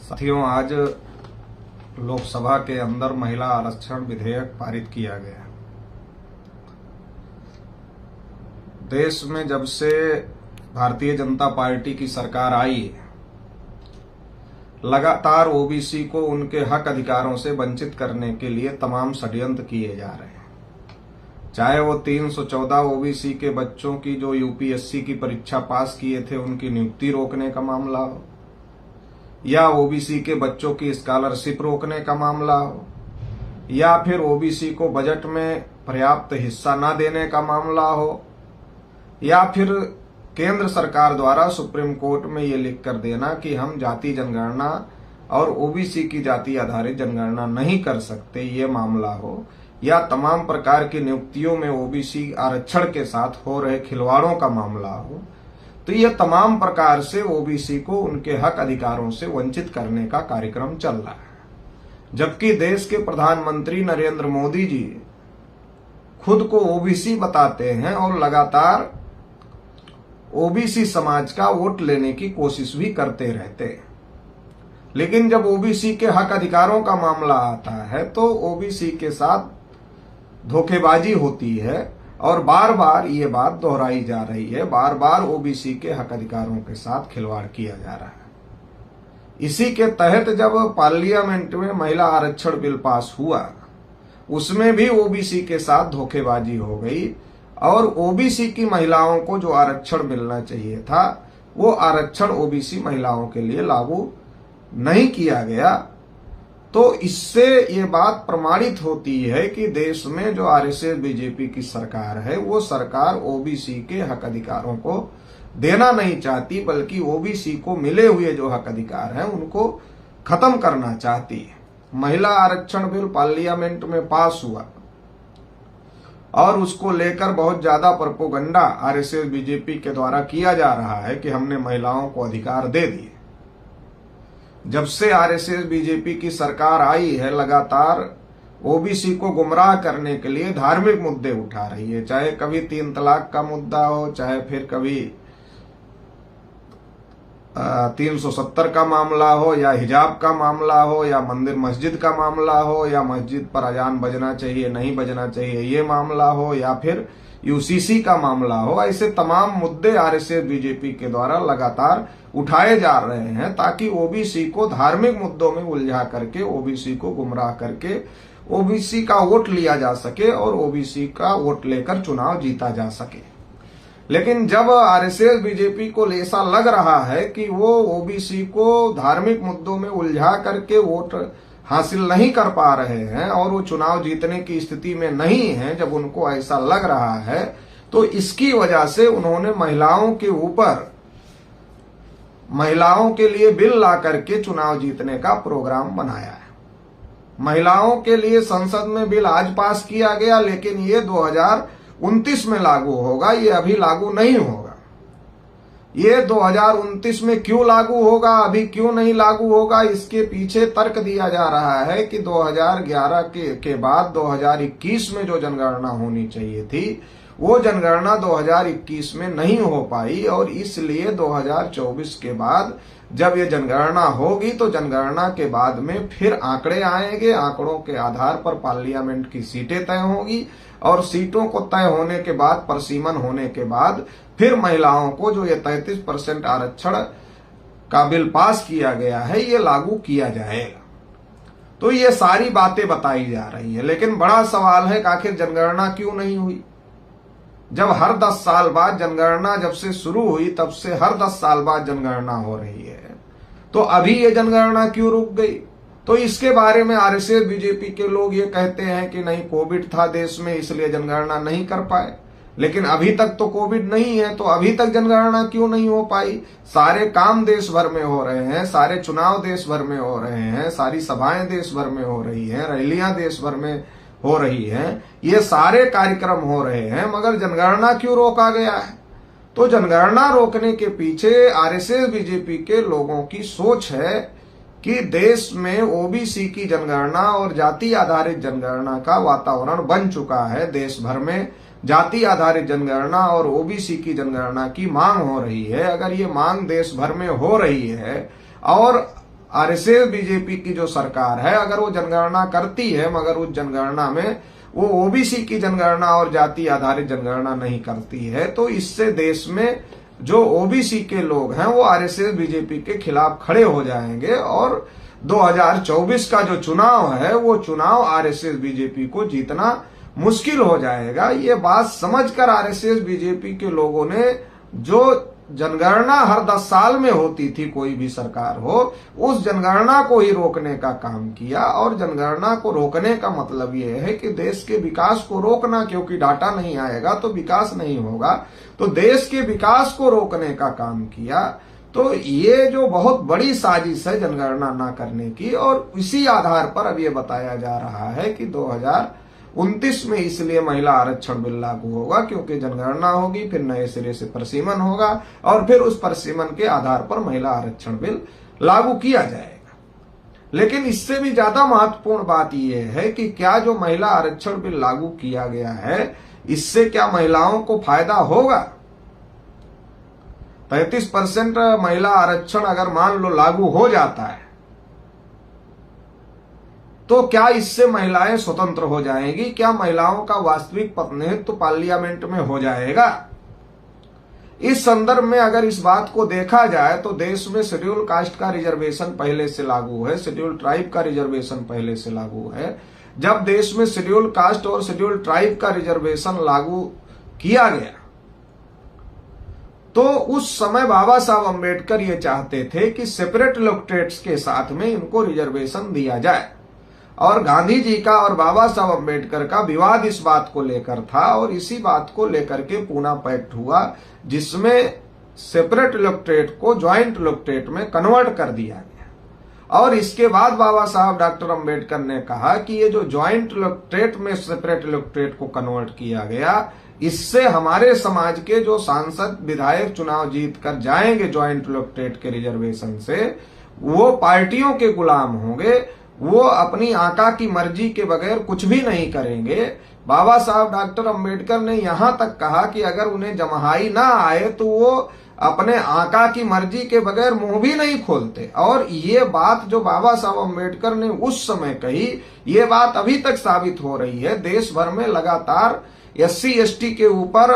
साथियों, आज लोकसभा के अंदर महिला आरक्षण विधेयक पारित किया गया। देश में जब से भारतीय जनता पार्टी की सरकार आई है, लगातार ओबीसी को उनके हक अधिकारों से वंचित करने के लिए तमाम षड्यंत्र किए जा रहे हैं। चाहे वो 314 ओबीसी के बच्चों की जो यूपीएससी की परीक्षा पास किए थे उनकी नियुक्ति रोकने का मामला हो, या ओबीसी के बच्चों की स्कॉलरशिप रोकने का मामला हो, या फिर ओबीसी को बजट में पर्याप्त हिस्सा न देने का मामला हो, या फिर केंद्र सरकार द्वारा सुप्रीम कोर्ट में ये लिख कर देना कि हम जाति जनगणना और ओबीसी की जाति आधारित जनगणना नहीं कर सकते, ये मामला हो, या तमाम प्रकार की नियुक्तियों में ओबीसी आरक्षण के साथ हो रहे खिलवाड़ों का मामला हो, तो यह तमाम प्रकार से ओबीसी को उनके हक अधिकारों से वंचित करने का कार्यक्रम चल रहा है। जबकि देश के प्रधानमंत्री नरेंद्र मोदी जी खुद को ओबीसी बताते हैं और लगातार ओबीसी समाज का वोट लेने की कोशिश भी करते रहते हैं। लेकिन जब ओबीसी के हक अधिकारों का मामला आता है तो ओबीसी के साथ धोखेबाजी होती है और बार बार ये बात दोहराई जा रही है, बार बार ओबीसी के हक अधिकारों के साथ खिलवाड़ किया जा रहा है। इसी के तहत जब पार्लियामेंट में महिला आरक्षण बिल पास हुआ, उसमें भी ओबीसी के साथ धोखेबाजी हो गई और ओबीसी की महिलाओं को जो आरक्षण मिलना चाहिए था वो आरक्षण ओबीसी महिलाओं के लिए लागू नहीं किया गया। तो इससे ये बात प्रमाणित होती है कि देश में जो आरएसएस बीजेपी की सरकार है वो सरकार ओबीसी के हक अधिकारों को देना नहीं चाहती, बल्कि ओबीसी को मिले हुए जो हक अधिकार हैं उनको खत्म करना चाहती है। महिला आरक्षण बिल पार्लियामेंट में पास हुआ और उसको लेकर बहुत ज्यादा प्रोपेगेंडा आरएसएस बीजेपी के द्वारा किया जा रहा है कि हमने महिलाओं को अधिकार दे दिए। जब से आरएसएस बीजेपी की सरकार आई है, लगातार ओबीसी को गुमराह करने के लिए धार्मिक मुद्दे उठा रही है। चाहे कभी 3 तलाक का मुद्दा हो, चाहे फिर कभी 370 का मामला हो, या हिजाब का मामला हो, या मंदिर मस्जिद का मामला हो, या मस्जिद पर अजान बजना चाहिए नहीं बजना चाहिए ये मामला हो, या फिर यूसीसी का मामला हो। ऐसे तमाम मुद्दे आरएसएस बीजेपी के द्वारा लगातार उठाए जा रहे हैं ताकि ओबीसी को धार्मिक मुद्दों में उलझा करके, ओबीसी को गुमराह करके ओबीसी का वोट लिया जा सके और ओबीसी का वोट लेकर चुनाव जीता जा सके। लेकिन जब आरएसएस बीजेपी को ऐसा लग रहा है कि वो ओबीसी को धार्मिक मुद्दों में उलझा करके वोट हासिल नहीं कर पा रहे हैं और वो चुनाव जीतने की स्थिति में नहीं है, जब उनको ऐसा लग रहा है तो इसकी वजह से उन्होंने महिलाओं के ऊपर, महिलाओं के लिए बिल ला करके चुनाव जीतने का प्रोग्राम बनाया है। महिलाओं के लिए संसद में बिल आज पास किया गया, लेकिन ये 2029 में लागू होगा, ये अभी लागू नहीं होगा। ये 2029 में क्यों लागू होगा, अभी क्यों नहीं लागू होगा, इसके पीछे तर्क दिया जा रहा है कि 2011 के बाद 2021 में जो जनगणना होनी चाहिए थी वो जनगणना 2021 में नहीं हो पाई और इसलिए 2024 के बाद जब ये जनगणना होगी तो जनगणना के बाद में फिर आंकड़े आएंगे, आंकड़ों के आधार पर पार्लियामेंट की सीटें तय होंगी और सीटों को तय होने के बाद, परसीमन होने के बाद फिर महिलाओं को जो ये 33% आरक्षण का बिल पास किया गया है ये लागू किया जाएगा। तो ये सारी बातें बताई जा रही है, लेकिन बड़ा सवाल है कि आखिर जनगणना क्यों नहीं हुई। जब हर 10 साल बाद जनगणना जब से शुरू हुई तब से हर 10 साल बाद जनगणना हो रही है, तो अभी ये जनगणना क्यों रुक गई। तो इसके बारे में आरएसएस बीजेपी के लोग ये कहते हैं कि नहीं, कोविड था देश में इसलिए जनगणना नहीं कर पाए। लेकिन अभी तक तो कोविड नहीं है, तो अभी तक जनगणना क्यों नहीं हो पाई। सारे काम देश भर में हो रहे हैं, सारे चुनाव देश भर में हो रहे हैं, सारी सभाएं देश भर में हो रही हैं, रैलियां देश भर में हो रही हैं, ये सारे कार्यक्रम हो रहे हैं, मगर जनगणना क्यों रोका गया है। तो जनगणना रोकने के पीछे आरएसएस बीजेपी के लोगों की सोच है कि देश में ओबीसी की जनगणना और जाति आधारित जनगणना का वातावरण बन चुका है। देश भर में जाति आधारित जनगणना और ओबीसी की जनगणना की मांग हो रही है। अगर ये मांग देश भर में हो रही है और आरएसएस बीजेपी की जो सरकार है, अगर वो जनगणना करती है मगर उस जनगणना में वो ओबीसी की जनगणना और जाति आधारित जनगणना नहीं करती है, तो इससे देश में जो ओबीसी के लोग हैं वो आरएसएस बीजेपी के खिलाफ खड़े हो जाएंगे और 2024 का जो चुनाव है वो चुनाव आरएसएस बीजेपी को जीतना मुश्किल हो जाएगा। ये बात समझकर आरएसएस बीजेपी के लोगों ने जो जनगणना हर 10 साल में होती थी, कोई भी सरकार हो, उस जनगणना को ही रोकने का काम किया। और जनगणना को रोकने का मतलब ये है कि देश के विकास को रोकना, क्योंकि डाटा नहीं आएगा तो विकास नहीं होगा, तो देश के विकास को रोकने का काम किया। तो ये जो बहुत बड़ी साजिश है जनगणना ना करने की, और इसी आधार पर अब ये बताया जा रहा है कि 2029 में इसलिए महिला आरक्षण बिल लागू होगा, क्योंकि जनगणना होगी, फिर नए सिरे से प्रसीमन होगा और फिर उस प्रसीमन के आधार पर महिला आरक्षण बिल लागू किया जाएगा। लेकिन इससे भी ज्यादा महत्वपूर्ण बात यह है कि क्या जो महिला आरक्षण बिल लागू किया गया है, इससे क्या महिलाओं को फायदा होगा? 33% महिला आरक्षण अगर मान लो लागू हो जाता है तो क्या इससे महिलाएं स्वतंत्र हो जाएंगी? क्या महिलाओं का वास्तविक प्रतिनिधित्व पार्लियामेंट में हो जाएगा? इस संदर्भ में अगर इस बात को देखा जाए तो देश में शेड्यूल कास्ट का रिजर्वेशन पहले से लागू है, शेड्यूल ट्राइब का रिजर्वेशन पहले से लागू है। जब देश में शेड्यूल कास्ट और शेड्यूल ट्राइब का रिजर्वेशन लागू किया गया तो उस समय बाबा साहब अम्बेडकर ये चाहते थे कि सेपरेट इलेक्टोरेट्स के साथ में इनको रिजर्वेशन दिया जाए, और गांधी जी का और बाबा साहब अम्बेडकर का विवाद इस बात को लेकर था, और इसी बात को लेकर के पूना पैक्ट हुआ, जिसमें सेपरेट इलेक्टोरेट को ज्वाइंट इलेक्टोरेट में कन्वर्ट कर दिया गया। और इसके बाद बाबा साहब डॉक्टर अम्बेडकर ने कहा कि ये जो ज्वाइंट इलेक्टोरेट में सेपरेट इलेक्टोरेट को कन्वर्ट किया गया, इससे हमारे समाज के जो सांसद विधायक चुनाव जीत कर जाएंगे ज्वाइंट इलेक्टोरेट के रिजर्वेशन से, वो पार्टियों के गुलाम होंगे, वो अपनी आका की मर्जी के बगैर कुछ भी नहीं करेंगे। बाबा साहब डॉक्टर अम्बेडकर ने यहां तक कहा कि अगर उन्हें जमहाई ना आए तो वो अपने आका की मर्जी के बगैर मुंह भी नहीं खोलते। और ये बात जो बाबा साहब अम्बेडकर ने उस समय कही, ये बात अभी तक साबित हो रही है। देश भर में लगातार SC ST के ऊपर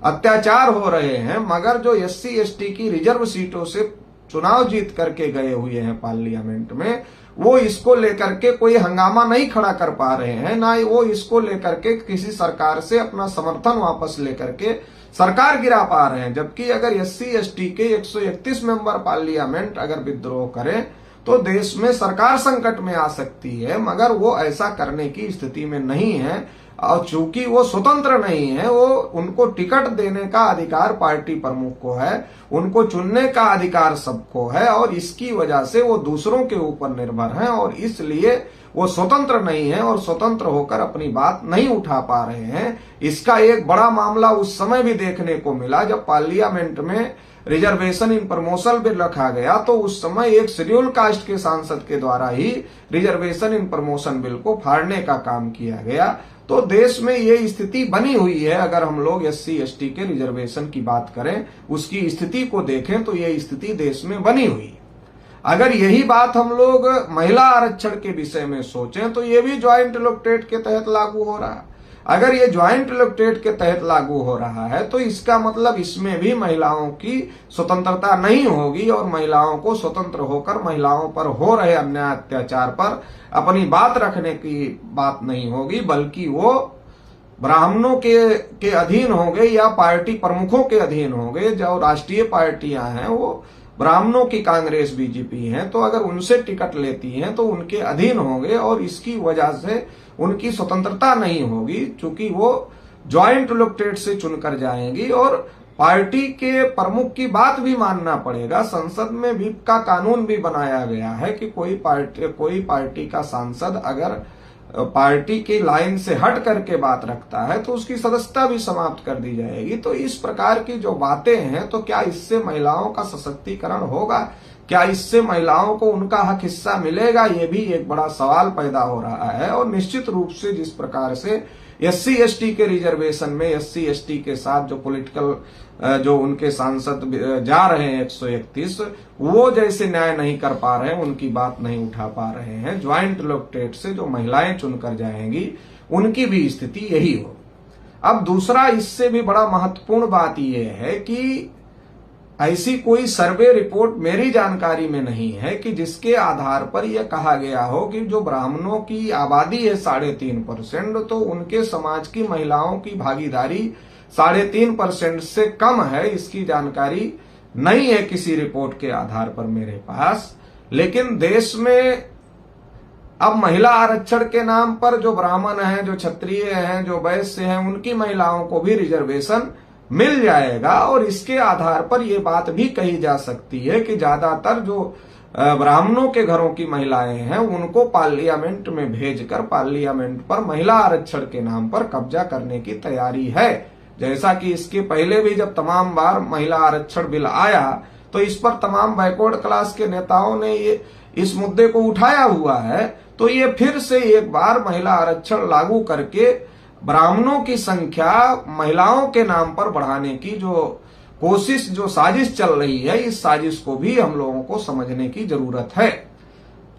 अत्याचार हो रहे हैं, मगर जो SC ST की रिजर्व सीटों से चुनाव जीत करके गए हुए हैं पार्लियामेंट में, वो इसको लेकर के कोई हंगामा नहीं खड़ा कर पा रहे हैं, ना ही वो इसको लेकर के किसी सरकार से अपना समर्थन वापस लेकर के सरकार गिरा पा रहे हैं। जबकि अगर SC ST के 131 मेंबर पार्लियामेंट अगर विद्रोह करें तो देश में सरकार संकट में आ सकती है, मगर वो ऐसा करने की स्थिति में नहीं है। और चूंकि वो स्वतंत्र नहीं है, वो उनको टिकट देने का अधिकार पार्टी प्रमुख को है, उनको चुनने का अधिकार सबको है, और इसकी वजह से वो दूसरों के ऊपर निर्भर हैं, और इसलिए वो स्वतंत्र नहीं है और स्वतंत्र होकर अपनी बात नहीं उठा पा रहे हैं। इसका एक बड़ा मामला उस समय भी देखने को मिला जब पार्लियामेंट में रिजर्वेशन इन प्रमोशन बिल रखा गया, तो उस समय एक शेड्यूल कास्ट के सांसद के द्वारा ही रिजर्वेशन इन प्रमोशन बिल को फाड़ने का काम किया गया। तो देश में ये स्थिति बनी हुई है। अगर हम लोग SC ST के रिजर्वेशन की बात करें, उसकी स्थिति को देखें तो ये स्थिति देश में बनी हुई है। अगर यही बात हम लोग महिला आरक्षण के विषय में सोचें तो ये भी ज्वाइंट इलेक्टोरेट के तहत लागू हो रहा है। अगर ये ज्वाइंट इलेक्टोरेट के तहत लागू हो रहा है तो इसका मतलब इसमें भी महिलाओं की स्वतंत्रता नहीं होगी, और महिलाओं को स्वतंत्र होकर महिलाओं पर हो रहे अन्याय अत्याचार पर अपनी बात रखने की बात नहीं होगी, बल्कि वो ब्राह्मणों के अधीन होंगे या पार्टी प्रमुखों के अधीन होंगे। जो राष्ट्रीय पार्टियां हैं वो ब्राह्मणों की कांग्रेस बीजेपी हैं, तो अगर उनसे टिकट लेती हैं तो उनके अधीन होंगे, और इसकी वजह से उनकी स्वतंत्रता नहीं होगी, चूंकि वो ज्वाइंट इलेक्टोरेट से चुनकर जाएंगी। और पार्टी के प्रमुख की बात भी मानना पड़ेगा। संसद में व्हिप का कानून भी बनाया गया है कि कोई पार्टी का सांसद अगर पार्टी की लाइन से हट करके बात रखता है तो उसकी सदस्यता भी समाप्त कर दी जाएगी। तो इस प्रकार की जो बातें हैं, तो क्या इससे महिलाओं का सशक्तिकरण होगा? क्या इससे महिलाओं को उनका हक हिस्सा मिलेगा? ये भी एक बड़ा सवाल पैदा हो रहा है। और निश्चित रूप से जिस प्रकार से SC ST के रिजर्वेशन में SC ST के साथ जो पॉलिटिकल जो उनके सांसद जा रहे हैं 131, वो जैसे न्याय नहीं कर पा रहे हैं, उनकी बात नहीं उठा पा रहे हैं। ज्वाइंट इलेक्टोरेट से जो महिलाएं चुनकर जाएंगी उनकी भी स्थिति यही हो। अब दूसरा इससे भी बड़ा महत्वपूर्ण बात यह है कि ऐसी कोई सर्वे रिपोर्ट मेरी जानकारी में नहीं है कि जिसके आधार पर यह कहा गया हो कि जो ब्राह्मणों की आबादी है 3.5%, तो उनके समाज की महिलाओं की भागीदारी 3.5% से कम है। इसकी जानकारी नहीं है किसी रिपोर्ट के आधार पर मेरे पास। लेकिन देश में अब महिला आरक्षण के नाम पर जो ब्राह्मण हैं, जो क्षत्रिय हैं, जो वैश्य हैं, उनकी महिलाओं को भी रिजर्वेशन मिल जाएगा। और इसके आधार पर यह बात भी कही जा सकती है कि ज्यादातर जो ब्राह्मणों के घरों की महिलाएं हैं उनको पार्लियामेंट में भेजकर पार्लियामेंट पर महिला आरक्षण के नाम पर कब्जा करने की तैयारी है। जैसा कि इसके पहले भी जब तमाम बार महिला आरक्षण बिल आया तो इस पर तमाम बैकवर्ड क्लास के नेताओं ने ये इस मुद्दे को उठाया हुआ है। तो ये फिर से एक बार महिला आरक्षण लागू करके ब्राह्मणों की संख्या महिलाओं के नाम पर बढ़ाने की जो कोशिश, जो साजिश चल रही है, इस साजिश को भी हम लोगों को समझने की जरूरत है।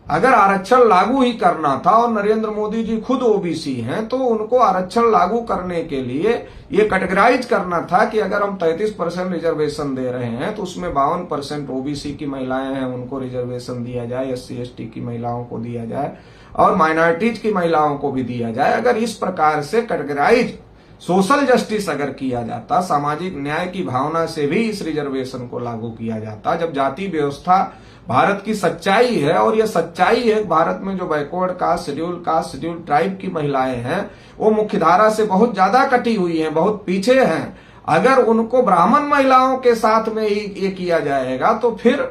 अगर आरक्षण लागू ही करना था और नरेंद्र मोदी जी खुद ओबीसी हैं, तो उनको आरक्षण लागू करने के लिए ये कैटेगराइज करना था कि अगर हम 33% रिजर्वेशन दे रहे हैं तो उसमें 52% ओबीसी की महिलाएं हैं, उनको रिजर्वेशन दिया जाए, SC ST की महिलाओं को दिया जाए और माइनॉरिटीज की महिलाओं को भी दिया जाए। अगर इस प्रकार से कैटेगराइज सोशल जस्टिस अगर किया जाता, सामाजिक न्याय की भावना से भी इस रिजर्वेशन को लागू किया जाता, जब जाति व्यवस्था भारत की सच्चाई है और यह सच्चाई है भारत में जो बैकवर्ड कास्ट, शेड्यूल ट्राइब की महिलाएं हैं वो मुख्यधारा से बहुत ज्यादा कटी हुई हैं, बहुत पीछे हैं। अगर उनको ब्राह्मण महिलाओं के साथ में ही ये किया जाएगा तो फिर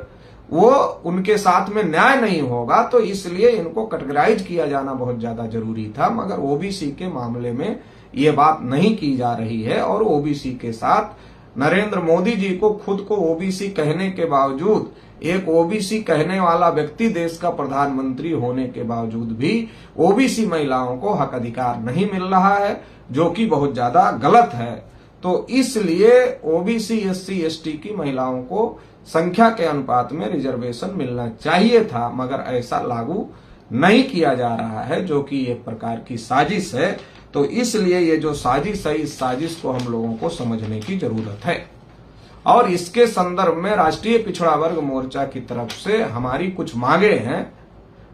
वो उनके साथ में न्याय नहीं होगा। तो इसलिए इनको कैटेगराइज किया जाना बहुत ज्यादा जरूरी था। मगर ओबीसी के मामले में ये बात नहीं की जा रही है और ओबीसी के साथ नरेंद्र मोदी जी को खुद को ओबीसी कहने के बावजूद, एक ओबीसी कहने वाला व्यक्ति देश का प्रधानमंत्री होने के बावजूद भी ओबीसी महिलाओं को हक अधिकार नहीं मिल रहा है, जो कि बहुत ज्यादा गलत है। तो इसलिए ओबीसी SC ST की महिलाओं को संख्या के अनुपात में रिजर्वेशन मिलना चाहिए था, मगर ऐसा लागू नहीं किया जा रहा है, जो कि एक प्रकार की साजिश है। तो इसलिए ये जो साजिश है, इस साजिश को हम लोगों को समझने की जरूरत है। और इसके संदर्भ में राष्ट्रीय पिछड़ा वर्ग मोर्चा की तरफ से हमारी कुछ मांगे हैं,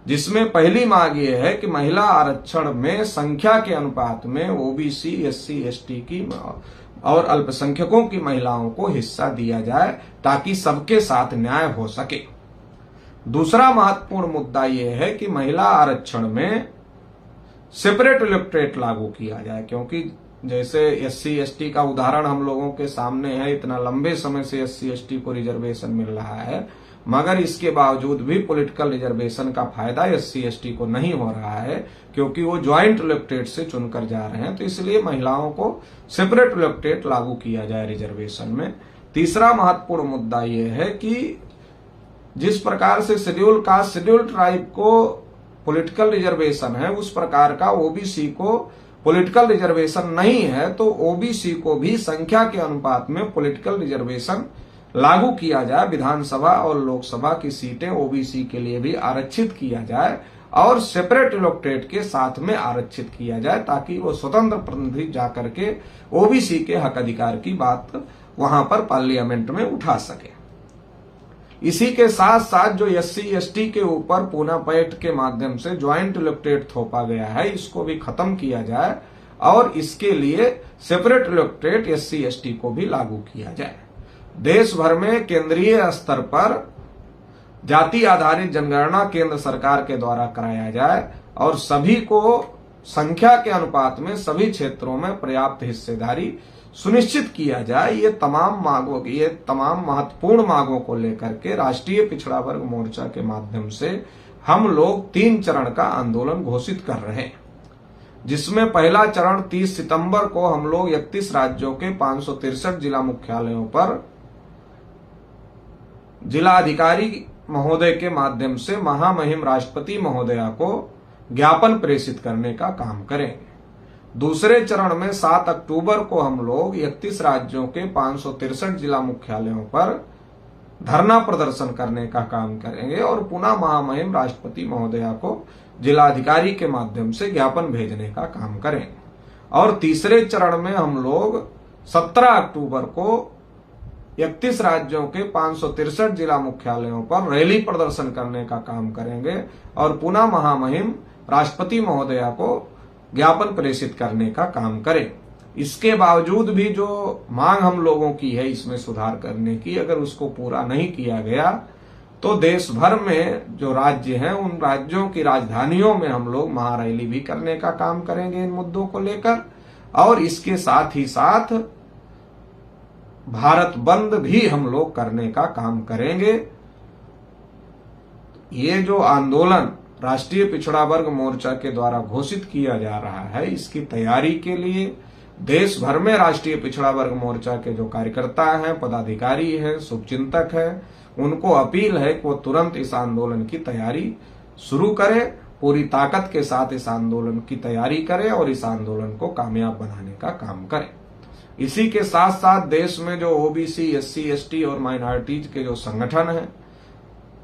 जिसमें पहली मांग ये है कि महिला आरक्षण में संख्या के अनुपात में ओबीसी SC ST की और अल्पसंख्यकों की महिलाओं को हिस्सा दिया जाए ताकि सबके साथ न्याय हो सके। दूसरा महत्वपूर्ण मुद्दा यह है कि महिला आरक्षण में सेपरेट इलेक्टोरेट लागू किया जाए, क्योंकि जैसे SC ST का उदाहरण हम लोगों के सामने है, इतना लंबे समय से SC ST को रिजर्वेशन मिल रहा है, मगर इसके बावजूद भी पॉलिटिकल रिजर्वेशन का फायदा SC ST को नहीं हो रहा है, क्योंकि वो ज्वाइंट इलेक्टोरेट से चुनकर जा रहे हैं। तो इसलिए महिलाओं को सेपरेट इलेक्टोरेट लागू किया जाए रिजर्वेशन में। तीसरा महत्वपूर्ण मुद्दा यह है कि जिस प्रकार से शेड्यूल कास्ट, शेड्यूल ट्राइब को पॉलिटिकल रिजर्वेशन है, उस प्रकार का ओबीसी को पॉलिटिकल रिजर्वेशन नहीं है। तो ओबीसी को भी संख्या के अनुपात में पॉलिटिकल रिजर्वेशन लागू किया जाए, विधानसभा और लोकसभा की सीटें ओबीसी के लिए भी आरक्षित किया जाए और सेपरेट इलेक्टोरेट के साथ में आरक्षित किया जाए, ताकि वो स्वतंत्र प्रतिनिधि जाकर के ओबीसी के हक अधिकार की बात वहां पर पार्लियामेंट में उठा सके। इसी के साथ साथ जो SC ST के ऊपर पूना पैक्ट के माध्यम से ज्वाइंट इलेक्टोरेट थोपा गया है, इसको भी खत्म किया जाए और इसके लिए सेपरेट इलेक्टोरेट SC ST को भी लागू किया जाए। देश भर में केंद्रीय स्तर पर जाति आधारित जनगणना केंद्र सरकार के द्वारा कराया जाए और सभी को संख्या के अनुपात में सभी क्षेत्रों में पर्याप्त हिस्सेदारी सुनिश्चित किया जाए। ये तमाम महत्वपूर्ण मांगों को लेकर के राष्ट्रीय पिछड़ा वर्ग मोर्चा के माध्यम से हम लोग 3 चरण का आंदोलन घोषित कर रहे हैं, जिसमें पहला चरण 30 सितंबर को हम लोग 31 राज्यों के 563 जिला मुख्यालयों पर जिलाधिकारी महोदय के माध्यम से महामहिम राष्ट्रपति महोदया को ज्ञापन प्रेषित करने का काम करेंगे। दूसरे चरण में 7 अक्टूबर को हम लोग 31 राज्यों के 563 जिला मुख्यालयों पर धरना प्रदर्शन करने का काम करेंगे और पुनः महामहिम राष्ट्रपति महोदया को जिलाधिकारी के माध्यम से ज्ञापन भेजने का काम करेंगे। और तीसरे चरण में हम लोग 17 अक्टूबर को 31 राज्यों के 563 जिला मुख्यालयों पर रैली प्रदर्शन करने का काम करेंगे और पुनः महामहिम राष्ट्रपति महोदया को ज्ञापन प्रेषित करने का काम करें। इसके बावजूद भी जो मांग हम लोगों की है इसमें सुधार करने की, अगर उसको पूरा नहीं किया गया तो देश भर में जो राज्य हैं उन राज्यों की राजधानियों में हम लोग महारैली भी करने का काम करेंगे इन मुद्दों को लेकर। और इसके साथ ही साथ भारत बंद भी हम लोग करने का काम करेंगे। ये जो आंदोलन राष्ट्रीय पिछड़ा वर्ग मोर्चा के द्वारा घोषित किया जा रहा है, इसकी तैयारी के लिए देश भर में राष्ट्रीय पिछड़ा वर्ग मोर्चा के जो कार्यकर्ता हैं, पदाधिकारी हैं, शुभचिंतक हैं, उनको अपील है कि वो तुरंत इस आंदोलन की तैयारी शुरू करें, पूरी ताकत के साथ इस आंदोलन की तैयारी करें और इस आंदोलन को कामयाब बनाने का काम करें। इसी के साथ साथ देश में जो ओबीसी, एससी, एसटी और माइनॉरिटीज के जो संगठन हैं,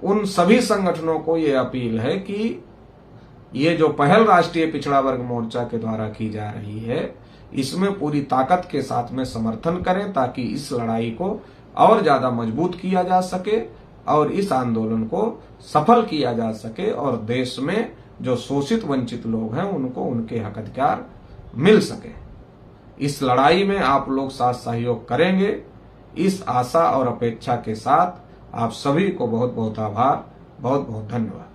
उन सभी संगठनों को ये अपील है कि ये जो पहल राष्ट्रीय पिछड़ा वर्ग मोर्चा के द्वारा की जा रही है, इसमें पूरी ताकत के साथ में समर्थन करें ताकि इस लड़ाई को और ज्यादा मजबूत किया जा सके और इस आंदोलन को सफल किया जा सके और देश में जो शोषित वंचित लोग हैं उनको उनके हक अधिकार मिल सके। इस लड़ाई में आप लोग साथ सहयोग करेंगे, इस आशा और अपेक्षा के साथ आप सभी को बहुत बहुत आभार, बहुत बहुत धन्यवाद।